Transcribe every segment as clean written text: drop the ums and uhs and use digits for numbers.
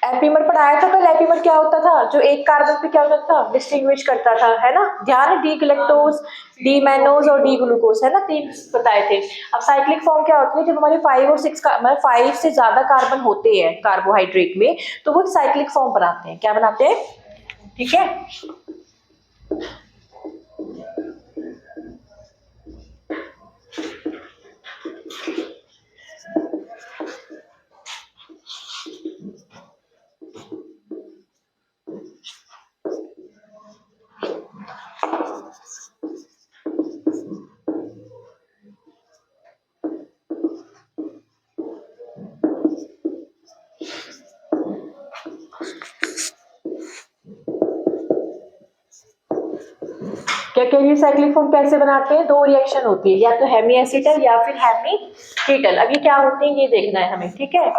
Epimer पढ़ाया था कल। एपीमर क्या होता था, जो एक कार्बन पे क्या होता था, डिस्टिंग्विश करता था, है ना, ध्यान है, डी गलेक्टोज, डी मैनोज और डी ग्लूकोज, है ना, 3 बताए थे। अब साइक्लिक फॉर्म क्या होती है, जब हमारे 5 और 6 का मतलब 5 से ज्यादा कार्बन होते हैं कार्बोहाइड्रेट में, तो वो साइक्लिक फॉर्म बनाते हैं। क्या बनाते हैं, ठीक है। क्या कह रही है, साइक्लिक फॉर्म कैसे बनाते हैं, 2 रिएक्शन होती है, या तो हेमी एसिटल या फिर हेमी कीटल। अब ये क्या होती है ये देखना है हमें, ठीक है,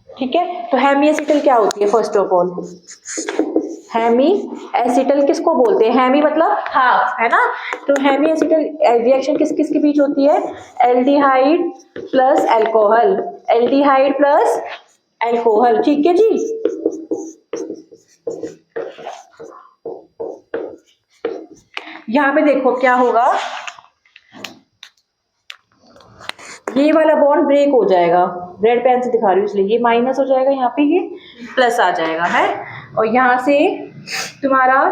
ठीक है। तो हेमी एसिटल क्या होती है, first of all, hemiacetal किसको बोलते हैं, हेमी मतलब हाफ, है ना। तो हेमी एसिटल रिएक्शन किस किस के बीच होती है, aldehyde plus alcohol, aldehyde plus alcohol, ठीक है जी। यहां पे देखो क्या होगा, ये वाला बॉन्ड ब्रेक हो जाएगा, रेड पेन से दिखा रही हूँ इसलिए, ये माइनस हो जाएगा, यहाँ पे ये प्लस आ जाएगा, है। और यहाँ से तुम्हारा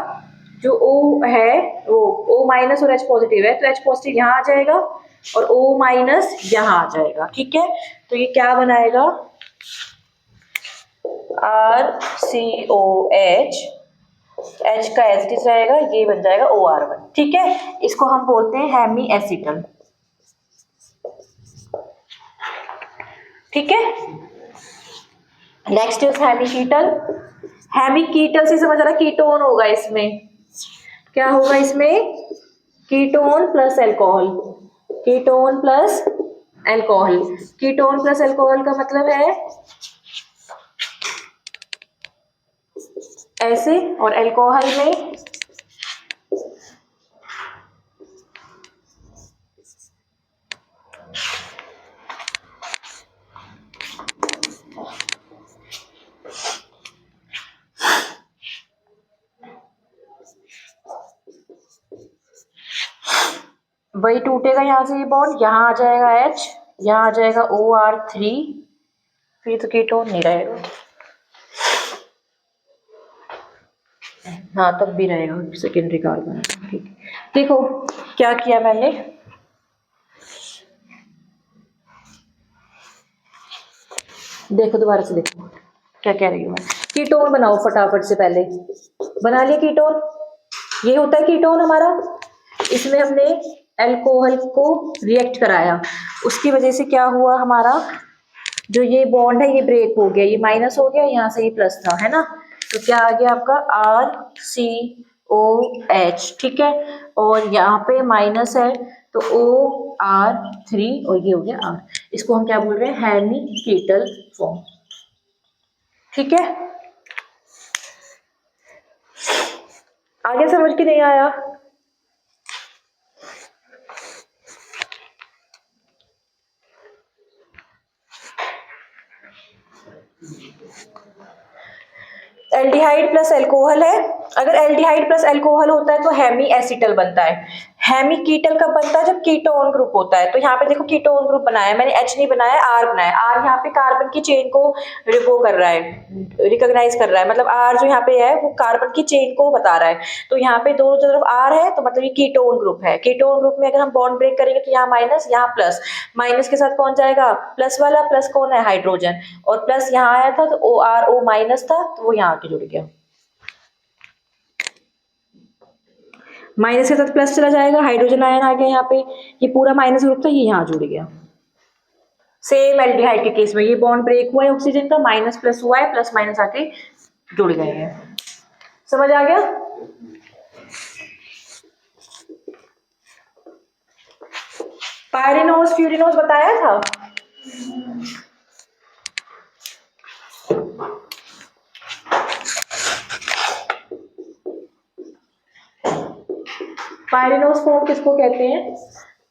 जो O है वो O माइनस और H पॉजिटिव है, तो H पॉजिटिव यहाँ आ जाएगा और O माइनस यहाँ आ जाएगा, ठीक है। तो ये क्या बनाएगा, RCOH, H का एसिड रहेगा, ये बन जाएगा OR1, ठीक है। इसको हम बोलते हैं हेमी एसिटल, ठीक है। Next is hemiketal. Hemiketal से समझ आ रहा, कीटोन होगा इसमें, क्या होगा इसमें, ketone plus alcohol, ketone plus alcohol, ketone plus alcohol का मतलब है ऐसे, और एल्कोहल में वही टूटेगा, यहाँ से ये बॉन्ड, यहाँ आ जाएगा H, यहाँ आ जाएगा OR3, फिर तो कीटोन नहीं रहेगा, हाँ तब भी रहेगा सेकेंडरी कार्बन, ठीक। देखो क्या किया मैंने, देखो दोबारा से देखो क्या कह रही हूँ मैं, कीटोन बनाओ फटाफट से, पहले बना लिया कीटोन, ये होता है कीटोन हमारा, इसमें हमने अल्कोहल को रिएक्ट कराया, उसकी वजह से क्या हुआ, हमारा जो ये बॉन्ड है ये ब्रेक हो गया, ये माइनस हो गया, यहाँ से ये प्लस था, है ना। तो क्या आ गया आपका RCOH, ठीक है, और यहाँ पे माइनस है तो OR3, और ये हो गया R। इसको हम क्या बोल रहे हैं, हेमी कीटल फॉर्म, ठीक है। आगे समझ के नहीं आया, एल्डिहाइड प्लस एल्कोहल है, अगर एल्डिहाइड प्लस एल्कोहल होता है तो हेमी एसिटल बनता है। हेमी कीटल कब बनता है, जब कीटोन ग्रुप होता है। तो यहाँ पे देखो कीटोन ग्रुप बनाया मैंने, H नहीं बनाया, R बनाया। R यहाँ पे कार्बन की चेन को वो कर रहा है, रिकॉग्नाइज कर रहा है, मतलब R जो यहाँ पे है वो कार्बन की चेन को बता रहा है। तो यहाँ पे दोनों तरफ R है, तो मतलब ये कीटोन ग्रुप है। कीटोन ग्रुप में अगर हम बॉन्ड ब्रेक करेंगे तो यहाँ माइनस, यहाँ प्लस, माइनस के साथ कौन जाएगा, प्लस वाला, प्लस कौन है, हाइड्रोजन, और प्लस यहाँ आया था तो O माइनस था, तो वो यहाँ आके जुड़ गया, माइनस के साथ प्लस चला जाएगा, हाइड्रोजन आयन आ गया यहाँ पे, ये पूरा माइनस ग्रुप था, ये यहाँ जुड़ गया। सेम एल्डिहाइड के केस में ये बॉन्ड ब्रेक हुआ है ऑक्सीजन का, माइनस प्लस हुआ है, प्लस माइनस आके जुड़ गए हैं। समझ आ गया, पायरेनोस फ्यूरिनोस बताया था, पायरेनोस फॉर्म किसको कहते हैं,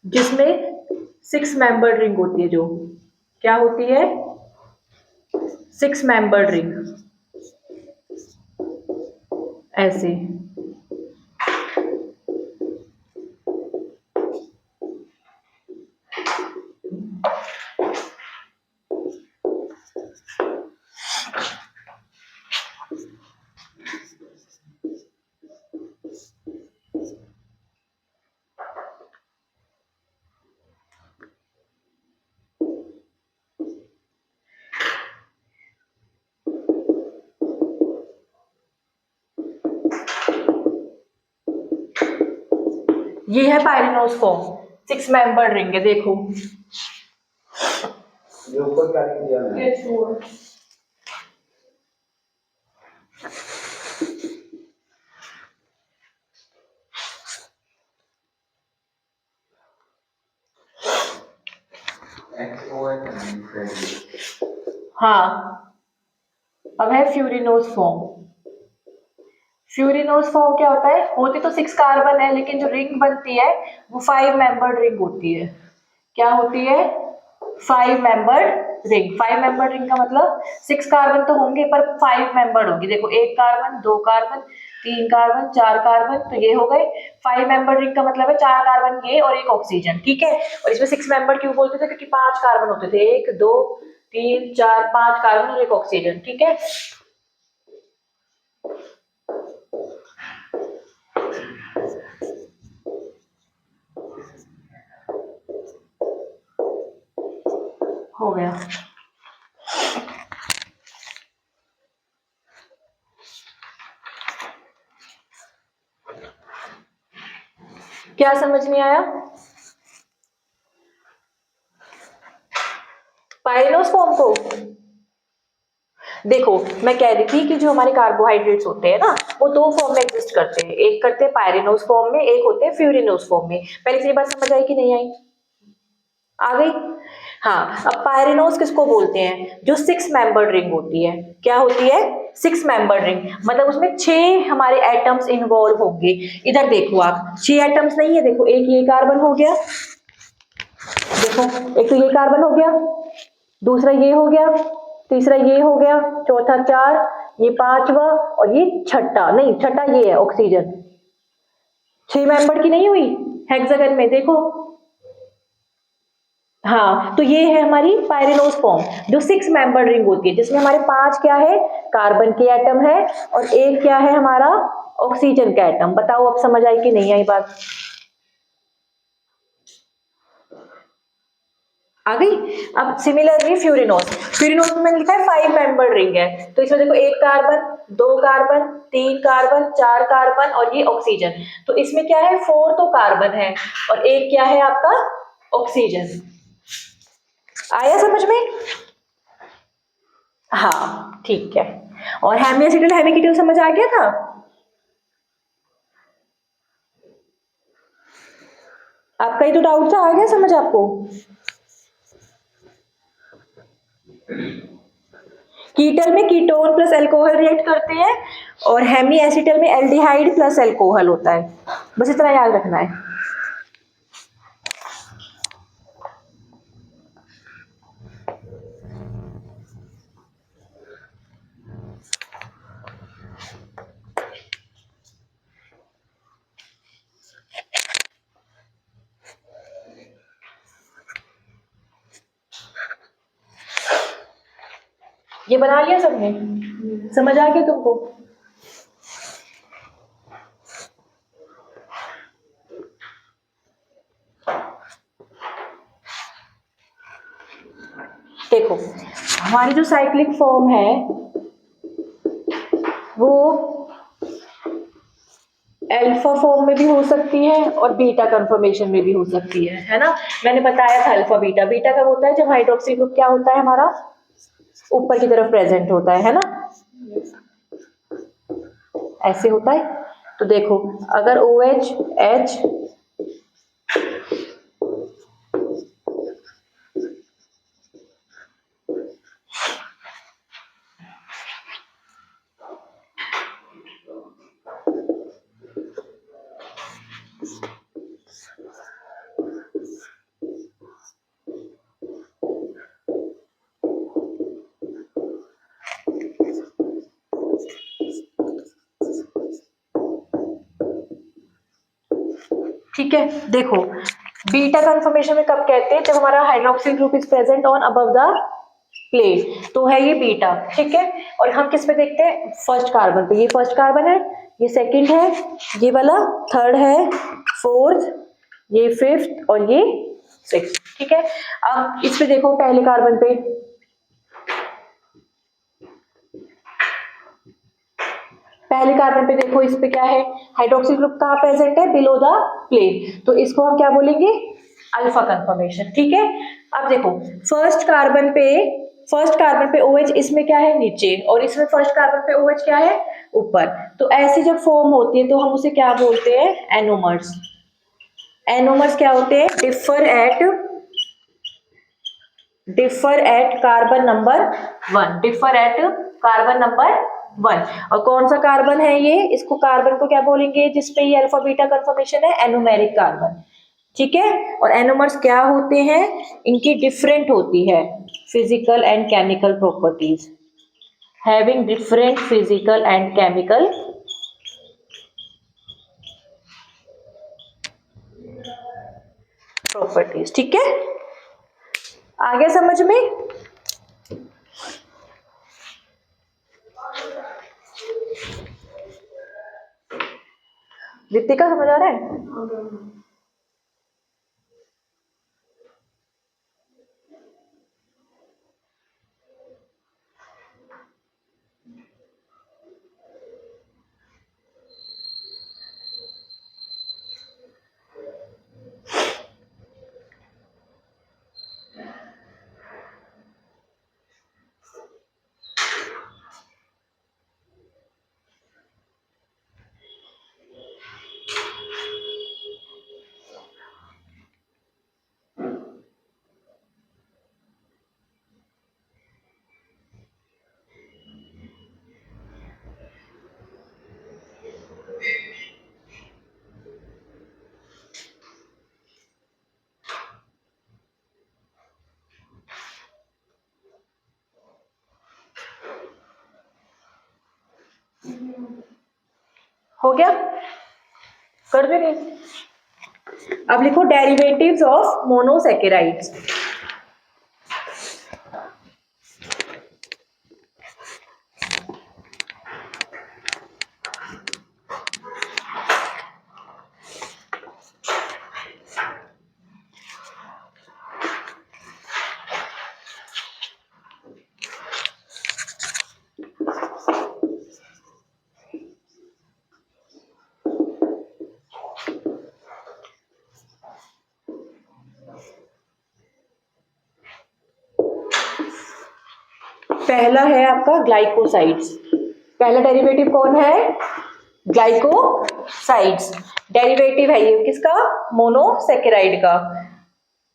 जिसमें 6 मेंबर्ड रिंग होती है जो, क्या होती है? 6 मेंबर्ड रिंग, ऐसे। ये है पायरिनोस्फोम, 6 मेंबर्ड रिंग है, देखो। ये ऊपर क्या किया है? हाँ, अब है फ्यूरिनोस्फोम। फ्यूरिनोस्फोम क्या होता है? होती तो 6 कार्बन है, लेकिन जो रिंग बनती है वो 5 मेंबर्ड रिंग होती है। क्या होती है? 5 मेंबर्ड रिंग। 5 मेंबर्ड रिंग का मतलब 6 कार्बन तो होंगे पर 5 मेंबर्ड होगी। देखो, 1 कार्बन, 2 कार्बन, 3 कार्बन, 4 कार्बन, तो ये हो गए 5 मेंबर्ड रिंग का मतलब है 4 कार्बन ये और 1 ऑक्सीजन, ठीक है। और इसमें 6 मेंबर्ड क्यों बोलते थे? क्योंकि 5 कार्बन होते थे, 1 2 3 4 5 कार्बन और 1 ऑक्सीजन, ठीक है। हो गया। क्या समझ में आया? पायरिनोस्फोम को देखो, मैं कह रही थी कि जो हमारे कार्बोहाइड्रेट्स होते हैं ना, वो 2 फॉर्म में एग्जिस्ट करते हैं। एक करते हैं पायरिनोस फॉर्म में, एक होते हैं फ्यूरिनोस फॉर्म में। पहले से ये बात समझ आई कि नहीं आई? आ गई? हाँ। अब पायरिनोस किसको बोलते हैं? जो 6 मेंबर्ड रिंग होती है। क्या होती है? 6 मेंबर्ड रिंग, मतलब उसमें 6 हमारे एटम्स इन्वॉल्व होंगे। इधर देखो आप, 6 एटम्स नहीं है, देखो एक ये कार्बन हो गया, देखो एक तो ये कार्बन हो गया, दूसरा ये हो गया, तीसरा ये हो गया, चौथा 4, ये 5वां और ये छठा, नहीं छठा ये है ऑक्सीजन। 6 मेंबर की नहीं हुई हेक्सागन में, देखो। हाँ, तो ये है हमारी पायरिनोस फॉर्म, जो 6 मेंबर रिंग होती है, जिसमें हमारे 5 क्या है? कार्बन के एटम है और एक क्या है हमारा? ऑक्सीजन का एटम। बताओ अब समझ आई कि नहीं आई बात? आ गई? अब सिमिलरली फ्यूरिनोस, फ्यूरिनोस में मैंने लिखा है 5 मेंबर्ड रिंग है, तो इसमें देखो 1 कार्बन, 2 कार्बन, 3 कार्बन, 4 कार्बन और ये ऑक्सीजन। तो इसमें क्या है? 4 तो कार्बन है और एक क्या है आपका? ऑक्सीजन। आया समझ में? हाँ, ठीक है। और हेमी एसिटल हेमी कीटल समझ आ गया था? आपका ही तो डाउट था, आ गया समझ आपको? कीटल में कीटोन प्लस अल्कोहल रिएक्ट करते हैं और हेमी एसिटल में एल्डिहाइड प्लस अल्कोहल होता है। बस इतना याद रखना है। ये बना लिया सबने? समझ आ गया तुमको? देखो, हमारी जो साइक्लिक फॉर्म है वो अल्फा फॉर्म में भी हो सकती है और बीटा कन्फर्मेशन में भी हो सकती है ना। मैंने बताया था अल्फा बीटा। बीटा कब होता है? जब हाइड्रोक्सी ग्रुप क्या होता है हमारा? ऊपर की तरफ प्रेजेंट होता है ना, ऐसे होता है। तो देखो, अगर OH H ठीक है, देखो बीटा कन्फर्मेशन में कब कहते हैं, जब हमारा hydroxyl group is present on above the plane, तो है ये बीटा। ठीक है, और हम किस पे देखते हैं, फर्स्ट कार्बन पे। ये फर्स्ट कार्बन है, ये सेकंड है, ये वाला थर्ड है, फोर्थ, ये फिफ्थ और ये सिक्स। ठीक है, अब इस पे देखो पहले कार्बन पे, पहले कार्बन पे देखो, इस पे क्या है, हाइड्रोक्सिल ग्रुप कहाँ प्रेजेंट है, बिलो द प्लेन, तो इसको हम क्या बोलेंगे, अल्फा कंफर्मेशन। ठीक है, अब देखो फर्स्ट कार्बन पे OH इसमें क्या है, नीचे, और इसमें फर्स्ट कार्बन पे OH क्या है, ऊपर। तो ऐसी जब फॉर्म होती है तो हम उसे क्या बोलते हैं, एनोमर्स। एनोमर्स क्या होते हैं, differ at carbon number 1, differ at carbon number 1। और कौन सा कार्बन है ये, इसको कार्बन को क्या बोलेंगे, जिसपे ये अल्फा बीटा कंफर्मेशन है, एनोमेरिक कार्बन। ठीक है, और एनोमर्स क्या होते हैं, इनकी डिफरेंट होती है physical and chemical properties, having different physical and chemical properties. ठीक है, आ गया समझ में। रितिका समझ आ रहा है। हो गया, कर दे नहीं। अब लिखो डेरिवेटिव्स ऑफ मोनोसैकेराइड्स। पहला है आपका ग्लाइकोसाइड्स। पहला डेरिवेटिव कौन है, ग्लाइकोसाइड्स। डेरिवेटिव है ये किसका, मोनोसैकेराइड का।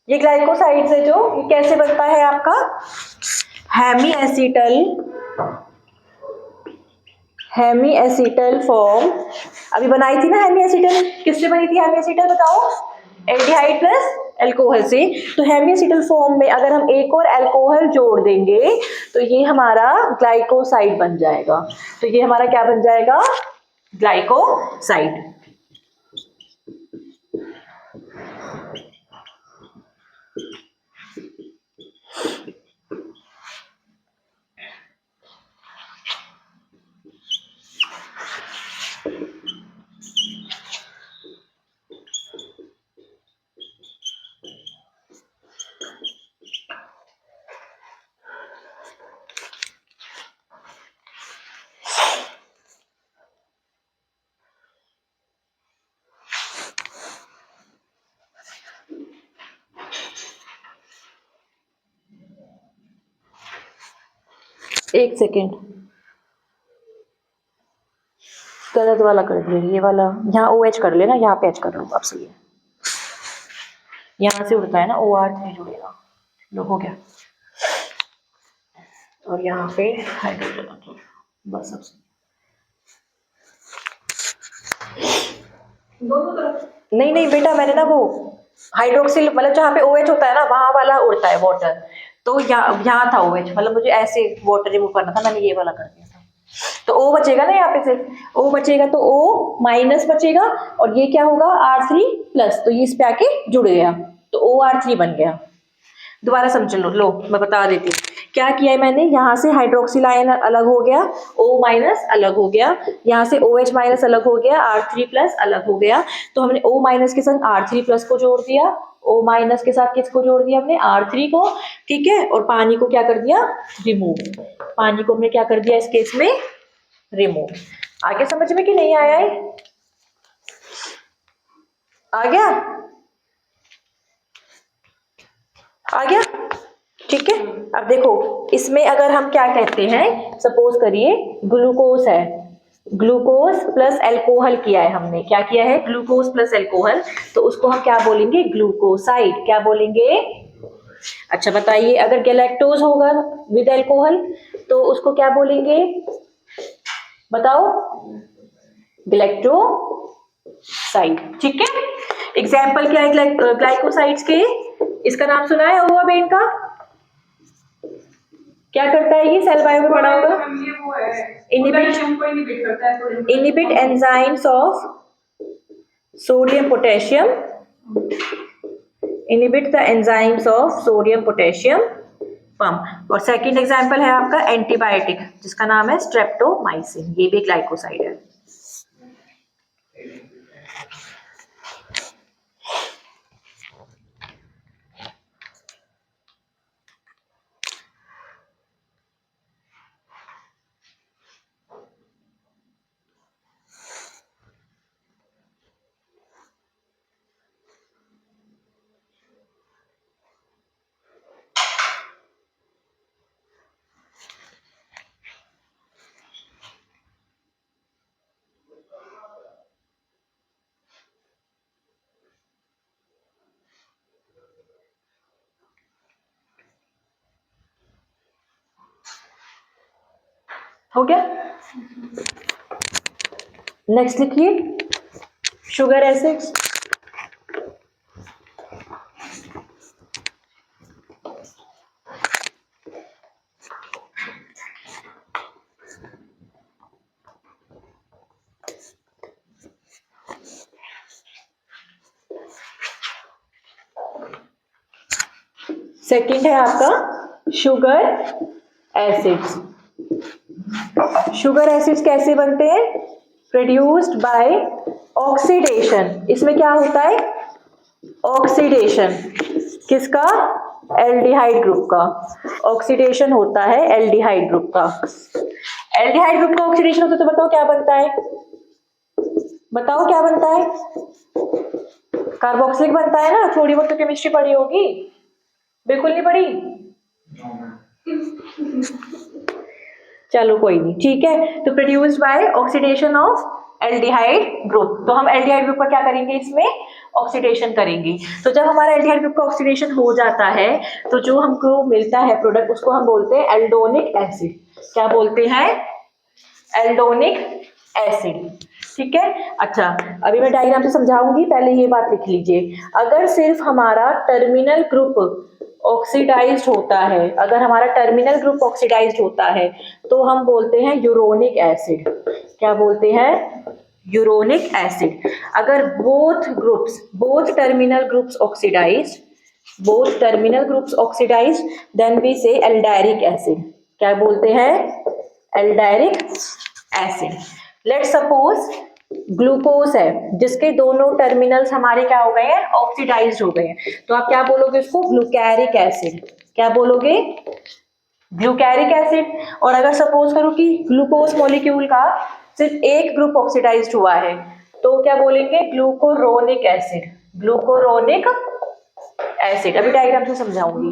ये ग्लाइकोसाइड्स है जो, ये कैसे बनता है आपका, हेमी एसिटल फॉर्म। अभी बनाई थी ना हेमी एसिटल, किससे बनी थी हेमी एसिटल बताओ, एल्डिहाइड प्लस एल्कोहल से। तो हेमी एसिटल फॉर्म में अगर हम एक और एल्कोहल जोड़ देंगे तो ये हमारा ग्लाइकोसाइड बन जाएगा। तो ये हमारा क्या बन जाएगा, ग्लाइकोसाइड। एक सेकेंड, गलत वाला कर दिया, ये वाला यहाँ OH कर लेना, यहाँ पे H कर लो, अब सही है। यहाँ से उड़ता है ना, OR3 जुड़ेगा, लो हो गया। और यहाँ पे हाइड्रोजन, बस अब दोनों तरफ। नहीं नहीं बेटा, मैंने ना वो हाइड्रोक्सिल मतलब जहाँ पे OH होता है ना, वहां वाला उड़ता है वाटर, तो यहाँ था OH, मतलब मुझे ऐसे वाटर रिमूव करना था, मैंने ये वाला कर दिया था। तो O बचेगा ना, यहाँ पे सिर्फ O बचेगा, तो O माइनस बचेगा और ये क्या होगा R3 प्लस, तो ये इस पे आके जुड़ गया तो OR3 बन गया। दोबारा समझ लो, मैं बता देती हूँ क्या किया है मैंने। यहाँ से हाइड्रोक्सिल आयन अलग हो गया, O माइनस अलग हो गया, यहाँ से OH माइनस अलग हो गया, R3 प्लस अलग हो गया, तो हमने O माइनस के साथ R3 प्लस को जोड़ दिया, O माइनस के साथ किसको जोड़ दिया हमने, R3 को, ठीक है, और पानी को क्या कर दिया, रिमूव। पानी को हमने क्या कर दिया इस केस में, रिमूव। आगे समझ में कि नहीं आया है, आ गया, आ गया, ठीक है। अब देखो इसमें अगर हम क्या कहते हैं, सपोज करिए ग्लूकोज है, ग्लूकोज प्लस अल्कोहल किया है हमने, क्या किया है, ग्लूकोज प्लस अल्कोहल, तो उसको हम क्या बोलेंगे, ग्लूकोसाइड, क्या बोलेंगे। अच्छा बताइए, अगर गैलेक्टोज होगा विद अल्कोहल तो उसको क्या बोलेंगे, बताओ, ग्लाइकोसाइड, ठीक है। एग्जाम्पल क्या है ग्लाइकोसाइड्स के, इसका नाम सुना है हुआ बेन का, क्या करता है ये, सेल बायो में पढ़ा होगा, inhibit enzymes of sodium potassium, inhibit the enzymes of sodium potassium pump. और सेकंड एग्जांपल है आपका एंटीबायोटिक जिसका नाम है स्ट्रेप्टोमाइसिन, ये भी ग्लाइकोसाइड है। हो गया, नेक्स्ट लिखिए शुगर एसिड्स। सेकंड है आपका शुगर एसिड्स। शुगर एसिड्स कैसे बनते हैं, प्रोड्यूस्ड बाय ऑक्सीडेशन, इसमें क्या होता है, ऑक्सीडेशन किसका, एल्डिहाइड ग्रुप का, ऑक्सीडेशन होता है एल्डिहाइड ग्रुप का। एल्डिहाइड ग्रुप का ऑक्सीडेशन होता है तो बताओ क्या बनता है, बताओ क्या बनता है, कार्बोक्सिलिक बनता है ना, थोड़ी बहुत तो केमिस्ट्री पढ़ी होगी, बिल्कुल नहीं पढ़ी, चलो कोई नहीं, ठीक है। तो produced by oxidation of aldehyde group, तो हम एल्डिहाइड ग्रुप का क्या करेंगे, इसमें ऑक्सीडेशन करेंगे। तो जब हमारा एल्डिहाइड ग्रुप का ऑक्सीडेशन हो जाता है तो जो हमको मिलता है प्रोडक्ट उसको हम बोलते हैं एल्डोनिक एसिड, क्या बोलते हैं, एल्डोनिक एसिड, ठीक है। अच्छा अभी मैं डायग्राम से समझाऊंगी, पहले ये बात लिख लीजिए, अगर सिर्फ हमारा टर्मिनल ग्रुप ऑक्सीडाइज्ड होता है, अगर हमारा टर्मिनल ग्रुप ऑक्सीडाइज्ड होता है तो हम बोलते हैं यूरोनिक एसिड, क्या बोलते हैं, यूरोनिक एसिड। अगर both terminal groups oxidised, both terminal groups oxidised, then we say aldaric acid, क्या बोलते हैं, aldaric acid. Let suppose glucose है जिसके दोनों टर्मिनल्स हमारे क्या हो गए हैं, ऑक्सीडाइज्ड हो गए हैं, तो आप क्या बोलोगे उसको, ग्लूकैरिक एसिड, क्या बोलोगे, ग्लूकैरिक एसिड। और अगर सपोज करो कि ग्लूकोज मॉलिक्यूल का सिर्फ एक ग्रुप ऑक्सीडाइज्ड हुआ है तो क्या बोलेंगे, ग्लूकोरोनिक एसिड, ग्लूकोरोनिक एसिड। अभी डायग्राम से समझाऊंगी।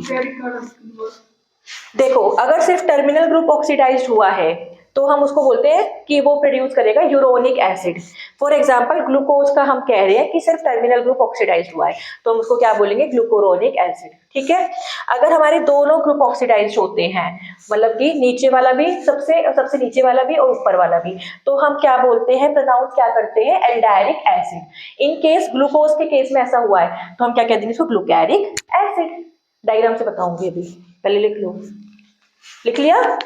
देखो अगर सिर्फ टर्मिनल ग्रुप ऑक्सीडाइज्ड हुआ है तो हम उसको बोलते हैं कि वो प्रोड्यूस करेगा uronic acid. For example glucose का हम कह रहे हैं कि सिर्फ टर्मिनल ग्रुप ऑक्सीडाइज्ड हुआ है तो हम उसको क्या बोलेंगे, ग्लूकोरोनिक एसिड, ठीक है। अगर हमारे दोनों ग्रुप ऑक्सीडाइज्ड होते हैं, मतलब कि नीचे वाला भी, सबसे नीचे वाला भी और ऊपर वाला भी, तो हम क्या बोलते हैं, प्रोनाउंस क्या करते हैं, aldaric acid. In case glucose के केस में ऐसा हुआ है तो हम क्या कह देंगे इसको, ग्लूकैरिक एसिड। डायग्राम से बताऊंगी, अभी पहले लिख लो, लिख लिया,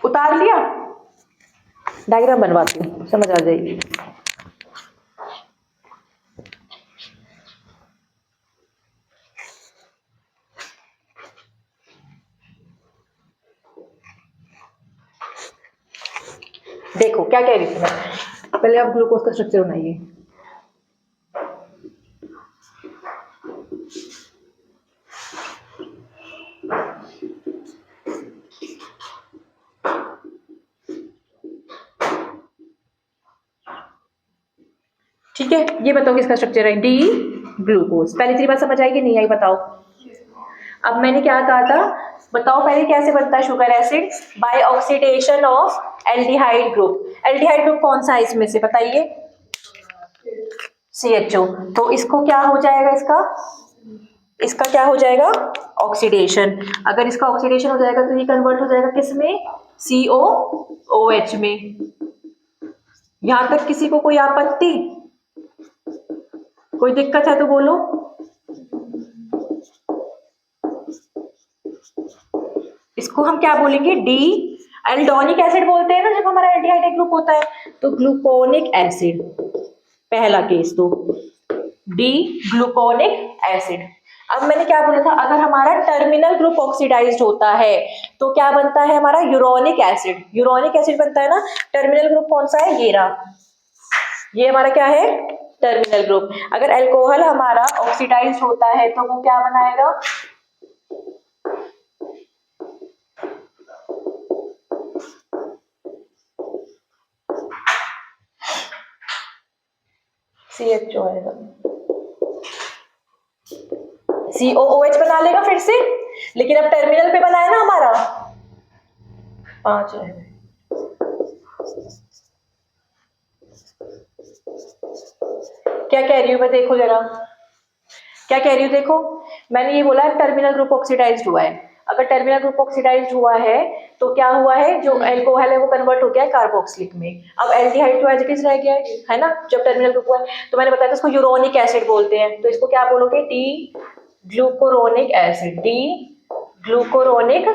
उतार लिया, डायग्राम बनवाती हूँ, समझ आ जाएगी। देखो क्या कह रही थी मैं, पहले आप ग्लूकोज का स्ट्रक्चर बनाइए। ठीक है, ये बताओ किसका स्ट्रक्चर है, डी ग्लूकोज। पहले तेरी बात समझ आई कि नहीं आई बताओ। अब मैंने क्या कहा था, बताओ पहले कैसे बनता है sugar acid, by oxidation of aldehyde group. Aldehyde group कौन सा है इसमें से बताइए, CHO। तो इसको क्या हो जाएगा, इसका क्या हो जाएगा, ऑक्सीडेशन। अगर इसका ऑक्सीडेशन हो जाएगा तो ये कन्वर्ट हो जाएगा किस में, COOH में। यहां तक किसी को कोई आपत्ति, कोई दिक्कत है तो बोलो। इसको हम क्या बोलेंगे, डी एल्डोनिक एसिड बोलते हैं ना जब हमारा एल्डिहाइड ग्रुप होता है, तो ग्लूकोनिक एसिड पहला केस, तो डी ग्लूकोनिक एसिड। अब मैंने क्या बोला था, अगर हमारा टर्मिनल ग्रुप ऑक्सीडाइज्ड होता है तो क्या बनता है हमारा, यूरोनिक एसिड। यूरोनिक एसिड बनता है ना, टर्मिनल ग्रुप कौन सा है, ये रहा, ये हमारा क्या है, टर्मिनल ग्रुप। अगर अल्कोहल हमारा ऑक्सीडाइज्ड होता है तो वो क्या बनाएगा, CHO आएगा, COOH बना लेगा फिर से, लेकिन अब टर्मिनल पे बनाया ना हमारा, 5 है। क्या कह रही हूँ मैं, देखो जरा क्या कह रही हूँ, देखो मैंने ये बोला टर्मिनल ग्रुप ऑक्सीडाइज्ड हुआ है। अगर टर्मिनल ग्रुप ऑक्सीडाइज्ड हुआ है तो क्या हुआ है, जो अल्कोहल है वो कन्वर्ट हो गया है कार्बोक्सिलिक में। अब एल्डिहाइड तो एज इट इज रह गया है ना, जब टर्मिनल ग्रुप हुआ है। तो मैंने बताया था इसको यूरोनिक एसिड बोलते हैं, तो इसको क्या बोलोगे, D glucuronic acid, D glucuronic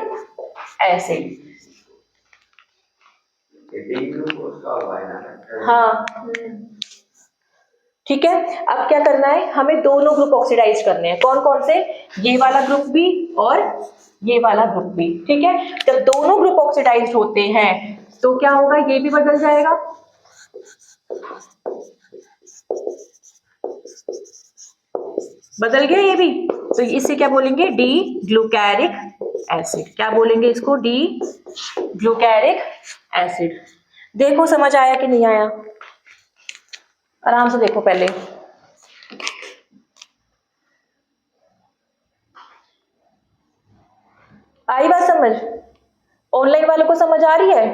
acid. हाँ ठीक है। अब क्या करना है, हमें दोनों ग्रुप ऑक्सीडाइज करने हैं। कौन कौन से, ये वाला ग्रुप भी और ये वाला ग्रुप भी। ठीक है, जब दोनों ग्रुप ऑक्सीडाइज होते हैं तो क्या होगा, ये भी बदल जाएगा, बदल गया ये भी। तो इसे क्या बोलेंगे, डी ग्लूकैरिक एसिड। क्या बोलेंगे इसको, डी ग्लूकैरिक एसिड। देखो समझ आया कि नहीं आया, आराम से देखो पहले। आई बात समझ, ऑनलाइन वालों को समझ आ रही है।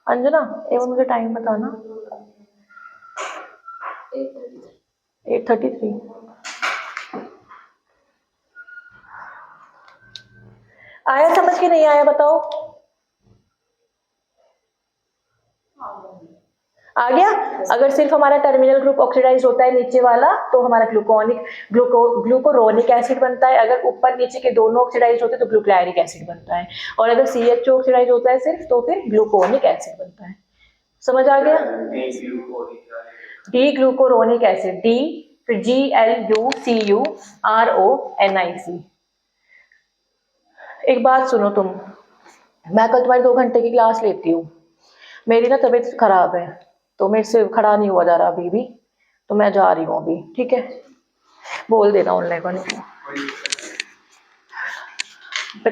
अंजना एवं मुझे टाइम बताना, 8:33। आया समझ के नहीं आया बताओ, आ गया। अगर सिर्फ हमारा टर्मिनल ग्रुप ऑक्सीडाइज होता है नीचे वाला तो हमारा ग्लूकोरोनिक एसिड बनता है। अगर ऊपर नीचे के दोनों ऑक्सीडाइज होते हैं तो ग्लूक्लायरिक एसिड बनता है। और अगर CHO ऑक्सीडाइज होता है सिर्फ तो फिर ग्लूकोनिक एसिड बनता है। समझ आ गया, डी ग्लूकोरोनिक एसिड, डी फिर GLUCURONIC। एक बात सुनो तुम, मैं कल तुम्हारी 2 घंटे की क्लास लेती हूँ, मेरी ना तबीयत खराब है तो मेरे से खड़ा नहीं हुआ जा रहा अभी भी, तो मैं जा रही हूँ अभी। ठीक है, बोल देना ऑनलाइन वाले को।